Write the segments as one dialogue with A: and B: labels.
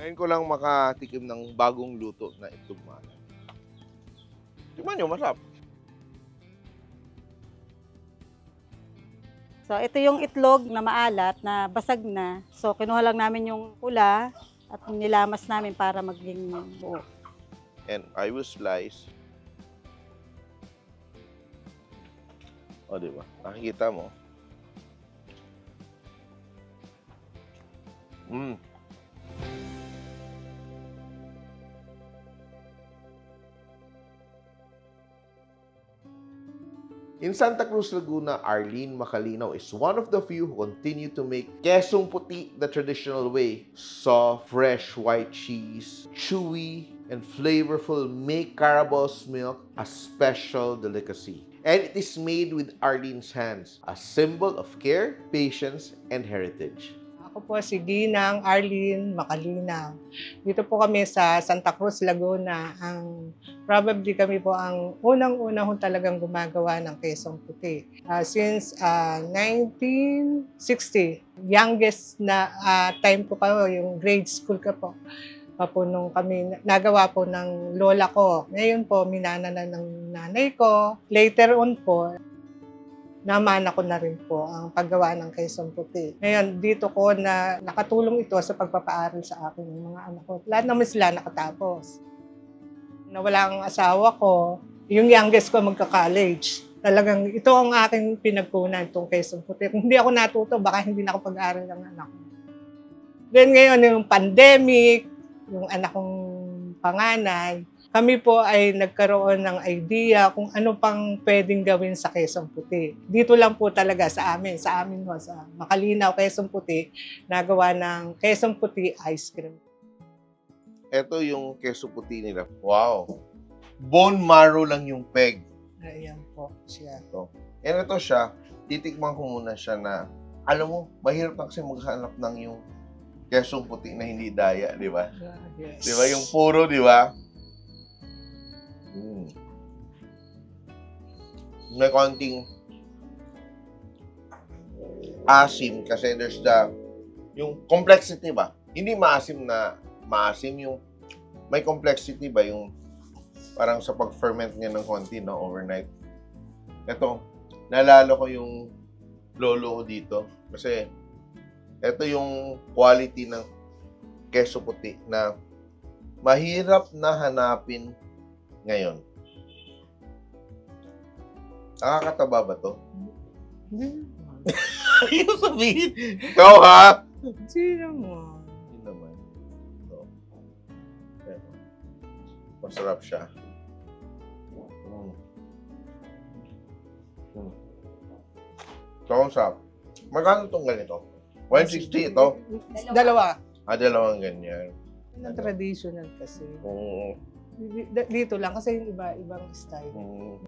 A: Ngayon ko lang makatikim ng bagong luto na itlog maalat. Tingnan nyo, masarap.
B: So, ito yung itlog na maalat na basag na. So, kinuha lang namin yung pula at nilamas namin para maging buo.
A: And I will slice. O, diba? Nakikita mo. In Santa Cruz, Laguna, Arlene Macalinaw is one of the few who continue to make quesong puti the traditional way. Soft, fresh white cheese, chewy, and flavorful make Carabao's milk a special delicacy. And it is made with Arlene's hands, a symbol of care, patience, and heritage.
C: Ako po si Ginang Arlene Macalinaw. Dito po kami sa Santa Cruz, Laguna. Probably kami po ang unang-una ho talagang gumagawa ng quesong puti. Since 1960, youngest na time po pa, yung grade school ka po. Nung kami nagawa po ng lola ko. Ngayon po, minana na ng nanay ko. Later on po, naman ako na rin po ang paggawa ng quesong puti. Ngayon, dito ko na nakatulong ito sa pagpapaaral sa akin ng mga anak ko. Lahat naman sila nakatapos. Nawala ang asawa ko, yung youngest ko magka-college. Talagang ito ang aking pinagkunan, itong quesong puti. Kung hindi ako natuto, baka hindi na ako pag-aaral ng anak ko. Then ngayon, yung pandemic, yung anak kong panganay, kami po ay nagkaroon ng idea kung ano pang pwedeng gawin sa quesong puti. Dito lang po talaga sa amin sa Macalinaw, quesong puti, nagawa ng quesong puti ice cream.
A: Ito yung queso puti nila. Wow! Bone marrow lang yung peg.
C: Ayan po siya.
A: And ito siya, titikman ko muna siya na, alam mo, mahirap na kasi maghanap ng yung quesong puti na hindi daya, di ba?
C: Yes.
A: Di ba? Yung puro, di ba? May konting asim kasi there's yung complexity ba? Hindi maasim na maasim yung may complexity ba yung parang sa pag-ferment niya ng konti no overnight. Ito, naalala ko yung lolo ko dito kasi ito yung quality ng queso puti na mahirap na hanapin ngayon. Nakakataba ba to? Ayaw sabihin. Ikaw ha?
C: Hindi naman.
A: Hindi naman. Ito. Ito. Masarap siya. Ito ang sarap. Magkano itong ganito? 160 ito?
C: Dalawa.
A: Dalawang ganyan.
C: Yung traditional kasi.
A: Oo.
C: Dito lang kasi yung iba-ibang style.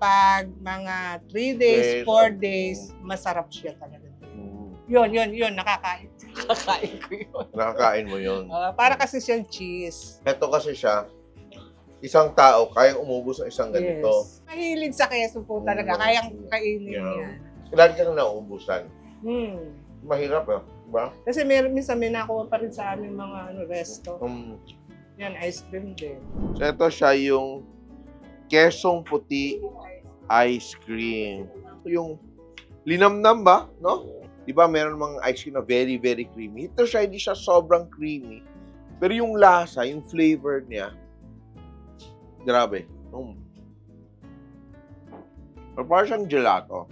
C: Pag mga 3 days, 4 days, masarap siya talaga. Yun, nakakain. Nakakain ko yun.
A: Nakakain mo yun.
C: Para kasi siyang cheese.
A: Ito kasi siya, isang tao, kayang umubos ng isang ganito.
C: Yes. Mahilig sa keso po talaga. Kayang kainin yan.
A: Lagi ka na nauubusan. Mahirap diba?
C: Kasi minsan may nakuha pa rin sa aming mga resto. Yan, ice cream din.
A: So ito siya yung quesong puti ice cream. Yung linamnam ba, no? Diba meron mga ice cream na very, very creamy. Ito siya, hindi siya sobrang creamy. Pero yung lasa, yung flavor niya, grabe. Parang siyang gelato.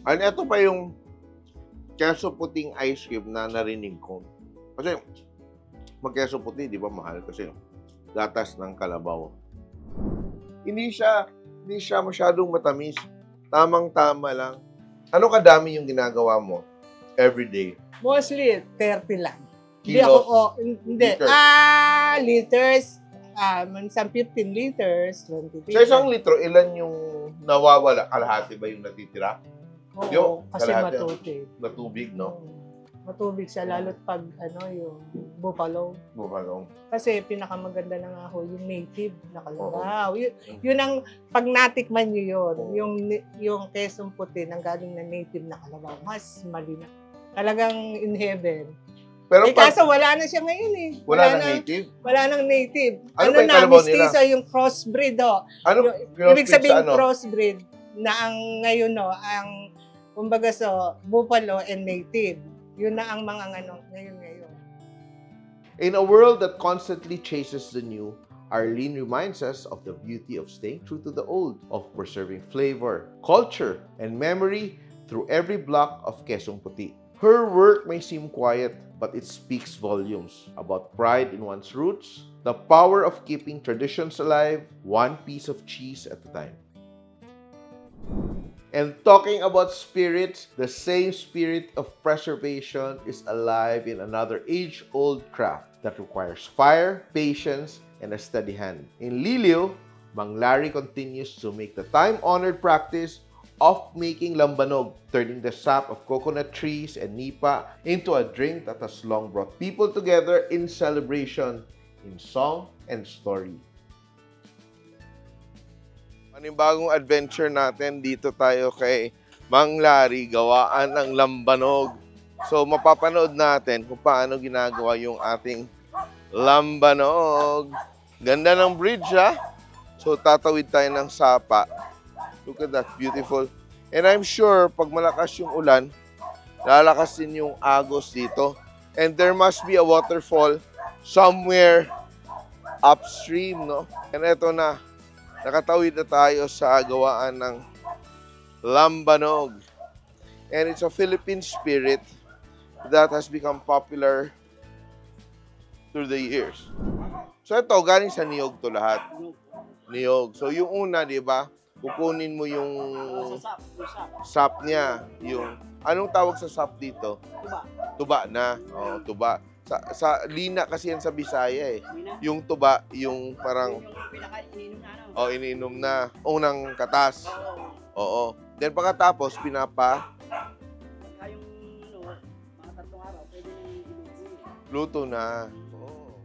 A: And ito pa yung queso puting ice cream na narinig ko. Kasi mag-queso puti, di ba mahal? Kasi gatas ng kalabaw. Hindi siya masyadong matamis. Tamang-tama lang. Ano kadami yung ginagawa mo everyday?
C: Mostly, 30 lang.
A: Kilos?
C: Hindi.
A: Liters?
C: Liters. Minsan 15 liters, 20 liters.
A: Sa isang litro, ilan yung nawawala? Kalahati ba yung natitira?
C: Oo, kasi
A: kalahati
C: matubig.
A: Matubig, no?
C: Matubig siya, lalo't pag yung buffalo.
A: Buffalo.
C: Kasi pinakamaganda na nga ho, yung native na kalabaw. Yun ang, pag natikman nyo yun, yung quesong puti nang galing na native na kalabaw, mas malina. Talagang in heaven.
A: Pero
C: kaso wala na siya ngayon eh.
A: wala nang native.
C: Wala nang native.
A: Ano
C: Ano
A: ba yung
C: na,
A: kalabaw nila?
C: mestizo yung crossbreed ho.
A: Ano?
C: Ibig sabihin
A: sa ano?
C: crossbreed na ang ngayon no, ang kumbaga buffalo and native. Yun na ang mga ngayon.
A: In a world that constantly chases the new, Arlene reminds us of the beauty of staying true to the old, of preserving flavor, culture, and memory through every block of Quezon Puti. Her work may seem quiet, but it speaks volumes about pride in one's roots, the power of keeping traditions alive, one piece of cheese at a time. And talking about spirits, the same spirit of preservation is alive in another age-old craft that requires fire, patience, and a steady hand. In Liliw, Mang Larry continues to make the time-honored practice of making lambanog, turning the sap of coconut trees and nipa into a drink that has long brought people together in celebration, in song and story. Panibagong adventure natin, dito tayo kay Mang Larry, gawaan ng lambanog. So, mapapanood natin kung paano ginagawa yung ating lambanog. Ganda ng bridge, ha? So, tatawid tayo ng sapa. Look at that, beautiful. And I'm sure, pag malakas yung ulan, lalakas din yung agos dito. And there must be a waterfall somewhere upstream, no? And eto na. Nakatawid na tayo sa gawaan ng lambanog. And it's a Philippine spirit that has become popular through the years. So ito, galing sa niyog to lahat. Niyog. So yung una, di ba, kukunin mo yung sap niya. Yung, anong tawag sa sap dito?
D: Tuba.
A: Tuba na. Oh, tuba. Sa lina kasi yan sa Bisaya eh. Yung tuba, yung parang
D: Yung pinaka-ininom na ano.
A: oh, iniinom na. Unang katas. Oo. Then pagkatapos, pinapa,
D: Pagka yung mga 3 araw, pwede na iluto.
A: luto na. Oo.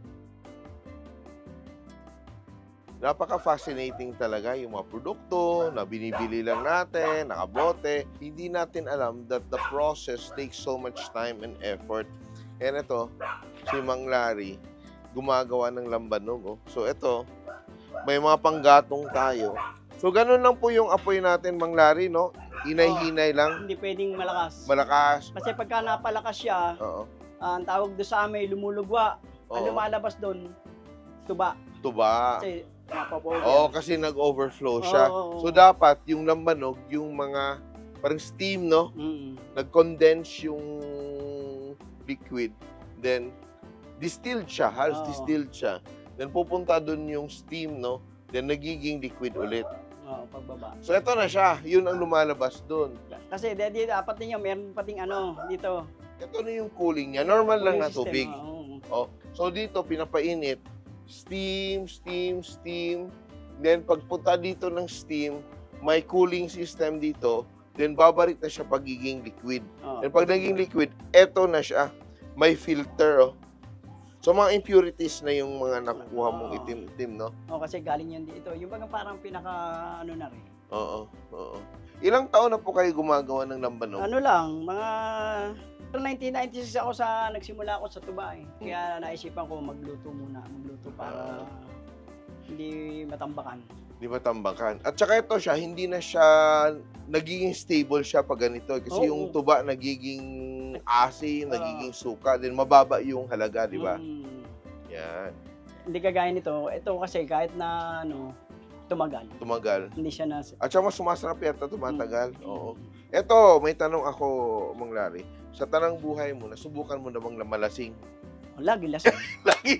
A: Napaka-fascinating talaga yung mga produkto na binibili lang natin, nakabote. Hindi natin alam that the process takes so much time and effort. And ito, si Mang Larry, gumagawa ng lambanog. Oh. So ito, may mga panggatong tayo. So ganun lang po yung apoy natin, Mang Larry, no? Hinay-hinay lang.
D: Hindi pwedeng malakas.
A: Malakas.
D: Kasi pagka napalakas siya,
A: Oo.
D: ang tawag doon sa amin, lumulugwa. Ang
A: Oo.
D: lumalabas doon, tuba.
A: Tuba.
D: Kasi napapower.
A: Oo, kasi nag-overflow siya.
D: Oo.
A: So dapat yung lambanog, yung mga parang steam, no? Nag-condense yung liquid. Then distilled siya, halos
D: Oo.
A: distilled siya. Then pupunta dun yung steam, no? Then nagiging liquid ulit.
D: Oo, pagbaba.
A: So ito na siya, yun ang lumalabas dun.
D: Kasi dapat niya, meron pating dito.
A: Ito na yung cooling niya, normal lang na
D: Cooling system,
A: tubig.
D: oo.
A: Oh, so dito pinapainit, steam. Then pagpunta dito ng steam, may cooling system dito. Then babalik na siya pagiging liquid.
D: Oo.
A: Then pag naging liquid, eto na siya. May filter, oh. So mga impurities na yung mga nakukuha mong
D: Oo.
A: itim-itim, no?
D: Oo, kasi galing yan dito. Yung bagang parang pinaka na rin.
A: Oo. Ilang taon na po kayo gumagawa ng lambanog?
D: Ano lang, mga 1996 ako nagsimula ako sa tuba eh. Kaya naisipan ko magluto para hindi matambakan.
A: Di ba tambakan? At saka ito siya, hindi na siya, nagiging stable siya pag ganito. Kasi
D: Oo.
A: yung tuba nagiging asim, nagiging suka, then mababa yung halaga, di ba? Yan.
D: Hindi kagaya nito. Ito kasi kahit na tumagal. Hindi siya na...
A: At saka mas sumasarap yata, tumatagal.
D: Mm.
A: Oo. Eto, may tanong ako, Mang Larry. Sa tanang buhay mo, nasubukan mo na bang malasing?
D: Lagi lasing.
A: Lagi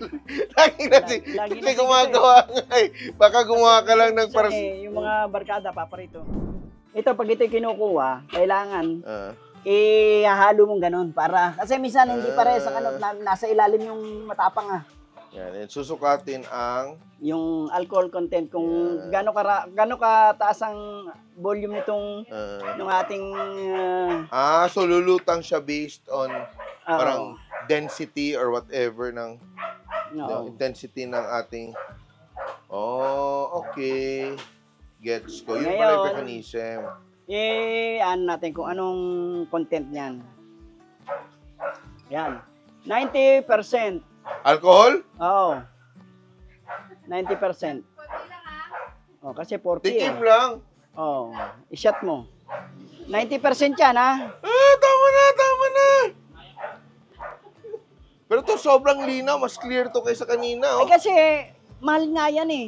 A: lasing.
D: Lagi
A: Kasi
D: lasing
A: gumagawa nga eh. Baka gumawa ka lang ng
D: Minsan
A: para...
D: yung mga barkada, paparito. Ito, pag ito kinukuha, kailangan
A: Ah,
D: ihalo mong ganun para... Kasi minsan hindi pare sa nasa ilalim yung matapang
A: yan. And susukatin ang...
D: yung alcohol content kung
A: Yeah.
D: gaano ka taas ang volume nitong ng ating
A: so lulutang siya based on parang
D: oo.
A: density or whatever ng
D: Oo.
A: intensity ng ating... Oh, okay. Gets ko. Yun pala yung
D: Ngayon,
A: mechanism.
D: ano natin kung anong content niyan. Yan. 90%.
A: Alcohol?
D: Oo. 90%. Oh, kasi 40
A: Tikim
D: eh.
A: lang.
D: Oh, i-shot mo. 90% yan, ha?
A: Tama na, tama na. Pero to sobrang linaw, mas clear to kaysa kanina,
D: Ay,
A: oh.
D: kasi, mahal nga yan eh.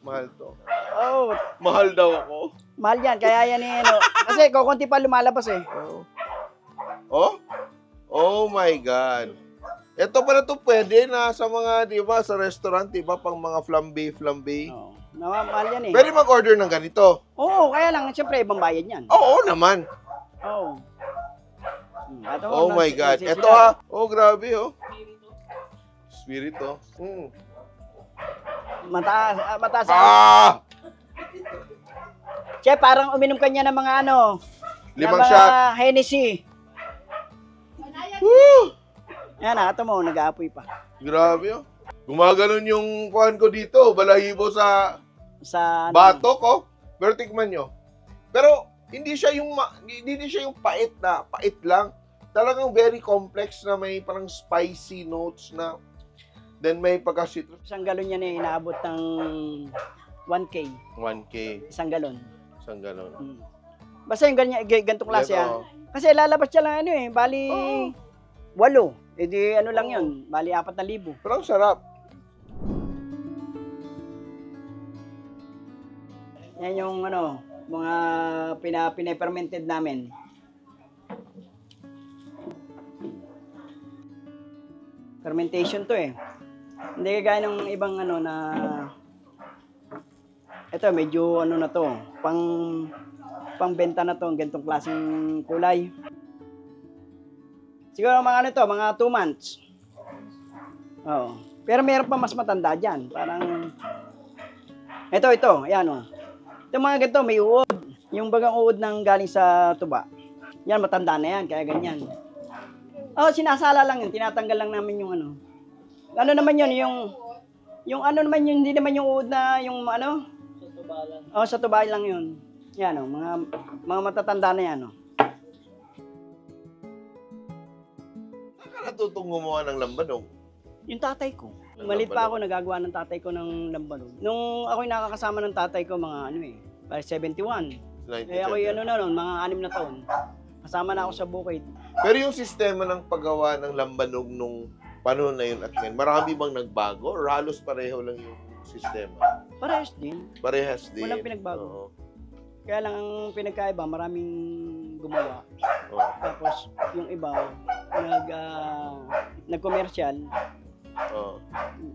A: Mahal to.
D: Oo,
A: Mahal daw ako.
D: mahal yan. Kaya yan eh, ano. Kasi, kukunti pa lumalabas eh.
A: Oh? Oh my God. Ito pala to pwede na sa mga, di ba, sa restaurant, di ba, pang mga flambe.
D: Oo, mahal yan eh.
A: Pwede mag-order ng ganito.
D: Oo, kaya lang, siyempre, ibang bayad yan.
A: Oo naman.
D: Oo. Ito,
A: Oh my God.
D: nagsisila.
A: Ito ha. Oh, grabe, oh. Spirit, oh.
D: Mataas.
A: Ah!
D: Che, parang uminom ka niya ng mga ano.
A: 5
D: ng mga
A: shot.
D: Hennessy.
A: Woo!
D: Yan ito mo, nag-aapoy pa.
A: Grabe, oh. Gumaganon yung kuhan ko dito. Balahibo sa
D: Sa ano,
A: batok, oh. Pero tikman nyo. Pero, hindi siya yung pait na, pait lang. Talagang very complex na may parang spicy notes na then may pagka-citrus.
D: isang galon yan eh, inaabot ng 1K.
A: 1K.
D: Isang galon.
A: Isang ganon.
D: Basta yung gantong klase yan.
A: Ito,
D: Kasi lalabas siya lang ano eh, bali 8. E di ano lang yun, bali 4,000.
A: pero ang sarap.
D: Yan yung ano, mga pinafermented namin. Fermentation to eh. Hindi kagaya ng ibang ano na ito medyo ano na to, pangbenta na to, ang ganitong klaseng kulay. Siguro mga ano to, mga 2 months. Oo. Pero meron pa mas matanda dyan. Parang ito, ayan o. Ito mga ganito, may uod. Yung bagang uod ng galing sa tuba. Yan, matanda na yan, kaya ganyan. Oh, sinasala lang yun, tinatanggal lang namin yung ano. Ano naman yun, yung ano naman yun, hindi naman yung uod na yung ano. Sa tuba lang. Oh, sa tuba lang yun. Yan o, mga matatanda na yan o.
A: Saan ka natutong gumawa ng lambanog?
D: Yung tatay ko.
A: Ng
D: Malit pa ako,
A: lambanog?
D: nagagawa ng tatay ko ng lambanog. Nung ako'y nakakasama ng tatay ko, mga ano eh, by 71.
A: 97.
D: Eh ako'y ano na noon, mga 6 na taon. Kasama na ako sa bukid.
A: Pero yung sistema ng paggawa ng lambanog nung panahon na yun at ngayon, marami bang nagbago or halos pareho lang yung sistema?
D: Parehas din.
A: Parehas din.
D: Walang pinagbago.
A: Oo.
D: Kaya lang ang pinagkaiba, maraming gumawa.
A: Oo.
D: Tapos yung iba, nag-commercial,
A: Oo.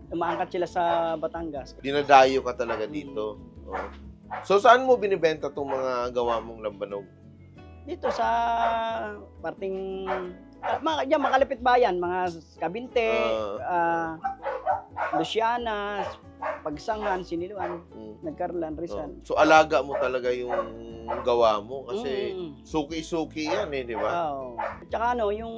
D: umaangkat sila sa Batangas.
A: Dinadayo ka talaga dito. Oo. So, saan mo binibenta itong mga gawa mong lambanog?
D: Dito sa parting, mga makalapit bayan, mga Kabinte, Luciana, Pagsangan, Siniluan, Nagkarlan, Rizal.
A: So, alaga mo talaga yung gawa mo kasi
D: Mm.
A: suki-suki yan eh, di ba?
D: Oo. Tsaka ano, yung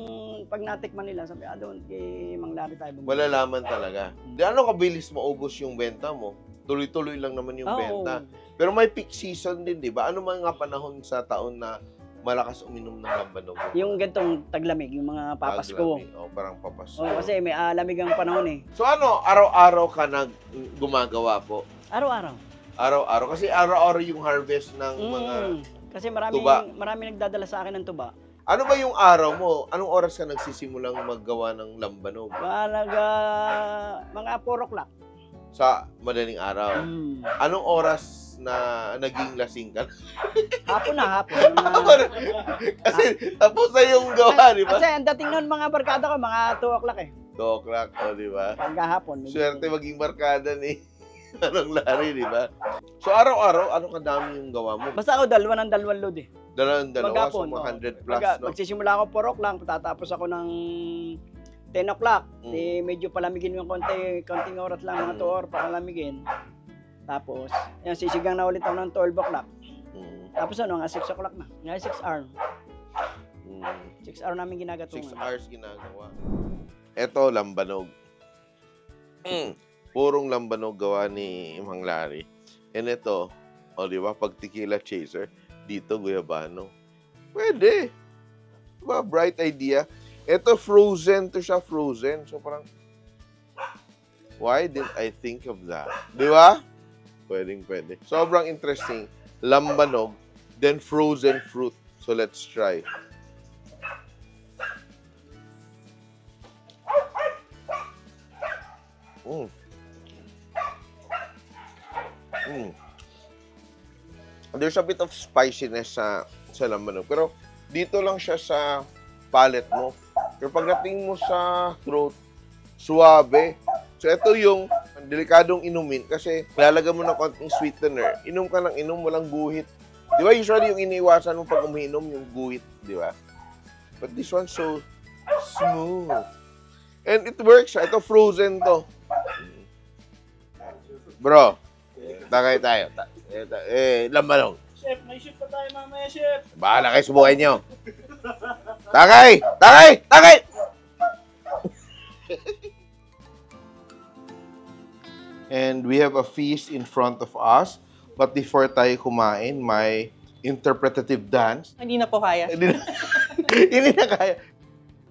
D: pag natikman nila, sabi, doon kay Mang Larry tayo bumili.
A: Malalaman talaga. Di ano kabilis maubos yung benta mo? Tuloy-tuloy lang naman yung
D: Oo.
A: benta. Pero may peak season din, di ba? Ano mga panahon sa taon na malakas uminom ng lambanog?
D: Yung gantong taglamig, yung mga papasko.
A: O, parang papasko.
D: Oo, kasi may lamig ang panahon eh.
A: So ano, araw-araw ka gumagawa po?
D: Araw-araw.
A: Araw-araw? Kasi araw-araw yung harvest ng mga...
D: Kasi
A: tuba.
D: marami nagdadala sa akin ng tuba.
A: Ano ba yung araw mo? Anong oras ka nagsisimulang maggawa ng lambanog?
D: Mga 4 o'clock.
A: Sa madaling araw. Anong oras na naging lasing ka?
D: Hapon na.
A: Kasi tapos na yung gawa, di ba?
D: Kasi ang dating noon mga barkada ko, mga 2 o'clock eh.
A: 2 o'clock, di ba?
D: Paghahapon.
A: Swerte maging barkada ni Anong Larry, di ba? So araw-araw, ano kadami yung gawa mo?
D: Basta ako 2 ng 2 load eh.
A: Dalawa, so
D: Maghapon,
A: mga 100 plus, no?
D: Magsisimula ako 4 o'clock, tatapos ako ng 10 o'clock. Medyo palamigin yung konting oras lang, mga 2 hours palamigin. Tapos, yan, sisigang na ulit ako ng 12 o'clock. Tapos ano, nga 6 o'clock na. Nga 6 hours. 6 hours namin
A: 6
D: ginagatungan.
A: hours ginagawa. Eto, lambanog. Purong lambanog gawa ni Mang Larry. And ito, di ba, pag tequila chaser, dito guyabano. Pwede. Diba, bright idea. Ito frozen to siya, frozen. So parang, why didn't I think of that? Di ba? Pwede. Sobrang interesting. Lambanog, then frozen fruit. So let's try. Mm. Mm. There's a bit of spiciness sa lambanog. Pero dito lang siya sa palate mo. Pero pagdating mo sa throat, suabe. So ito yung delikadong inumin kasi lalagyan mo ng konting sweetener. Inom ka ng inom, walang guhit. Di ba usually yung iniiwasan mo pag umiinom yung guhit, di ba? But this one's so smooth. And it works. Ito frozen to. Bro, tagay tayo. Lambanog.
E: Chef, may shoot pa tayo mamaya, chef.
A: Bahala kayo, subukan nyo. Tagay! And we have a feast in front of us. But before tayo kumain, may interpretative dance.
F: Hindi na po kaya.
A: Hindi na kaya.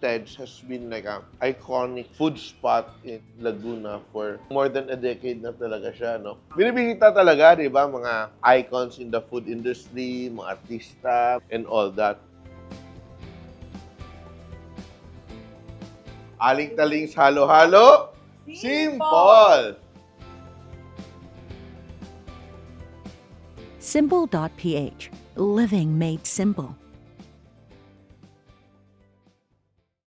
A: Ted's has been like an iconic food spot in Laguna for more than a decade na talaga siya, no? Binibisita talaga, di ba? Mga icons in the food industry, mga artista, and all that. Aling-talings halo-halo, simple!
G: Simple.ph. Living made simple.